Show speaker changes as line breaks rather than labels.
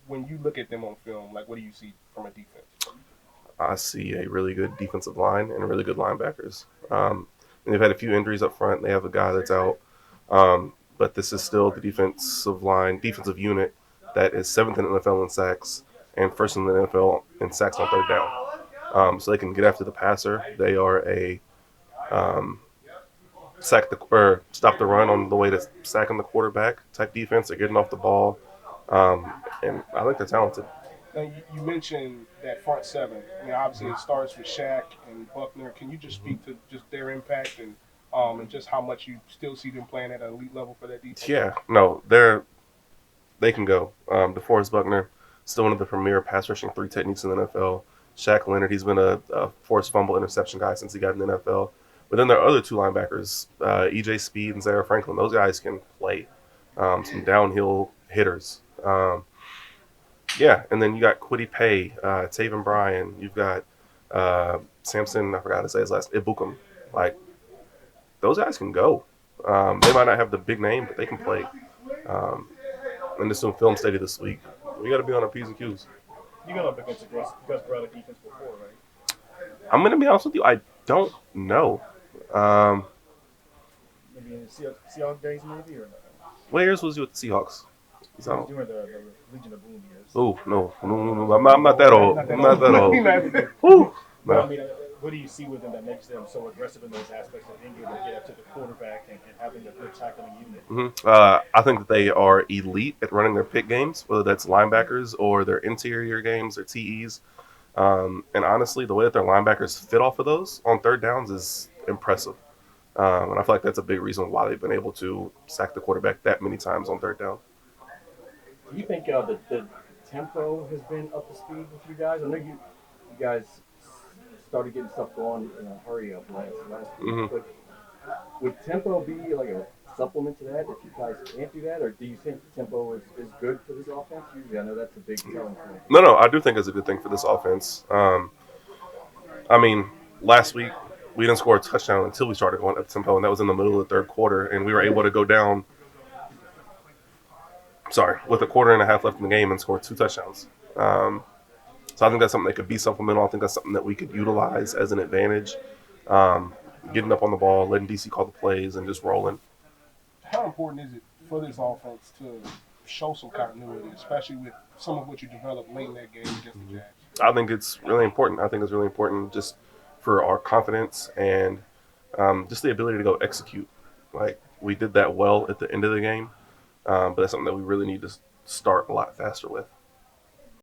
when you look at them on film, like what do you see from a defense?
I see a really good defensive line and really good linebackers. And they've had a few injuries up front. They have a guy that's out. But this is still the defensive unit that is seventh in the NFL in sacks and first in the NFL in sacks on third down. So they can get after the passer. They are a um, stop the run on the way to sacking the quarterback type defense. They're getting off the ball, and I think they're talented.
Now, you mentioned that front seven. I mean, obviously it starts with Shaq and Buckner. Can you just speak to just their impact and just how much you still see them playing at an elite level for that defense?
Yeah, no, they can go. DeForest Buckner, still one of the premier pass rushing three techniques in the NFL. Shaq Leonard, he's been a forced fumble interception guy since he got in the NFL. But then there are other two linebackers, EJ Speed and Zaire Franklin. Those guys can play some downhill hitters. Yeah, and then you got Kwity Paye, Taven Bryan. You've got Samson, I forgot how to say his last, Ibukum. Like, those guys can go. They might not have the big name, but they can play. Um, and this is film study this week. We got to be on our P's and Q's.
You got up against the Gus Bradley defense before, right?
I'm going to be honest with you. I don't know.
Maybe in the Seahawks days, maybe, or not?
What years was you with the Seahawks?
He was doing the Legion of Boom years.
Oh, no. I'm not that old. I'm not that old. Woo.
Well,
No.
I mean, what do you see with them that makes them so aggressive in those aspects of being able to get up to the quarterback and having a good tackling unit?
I think that they are elite at running their pick games, whether that's linebackers or their interior games, their TEs. And honestly, the way that their linebackers fit off of those on third downs is impressive. And I feel like that's a big reason why they've been able to sack the quarterback that many times on third down.
Do you think the tempo has been up to speed with you guys? I know you guys started getting stuff going in a hurry up last week,
Mm-hmm.
but would tempo be like a supplement to that if you guys can't do that, or do you think tempo is good for this offense? Usually, I know that's a big selling point.
No, I do think it's a good thing for this offense. I mean, last week we didn't score a touchdown until we started going up tempo, and that was in the middle of the third quarter, and we were able to go down. With a quarter and a half left in the game and score two touchdowns. So I think that's something that could be supplemental. I think that's something that we could utilize as an advantage. Getting up on the ball, letting DC call the plays, and just rolling.
How important is it for this offense to show some continuity, especially with some of what you developed late in that game against the Jags?
I think it's really important. I think it's really important just for our confidence and just the ability to go execute. Like, we did that well at the end of the game, but that's something that we really need to start a lot faster with.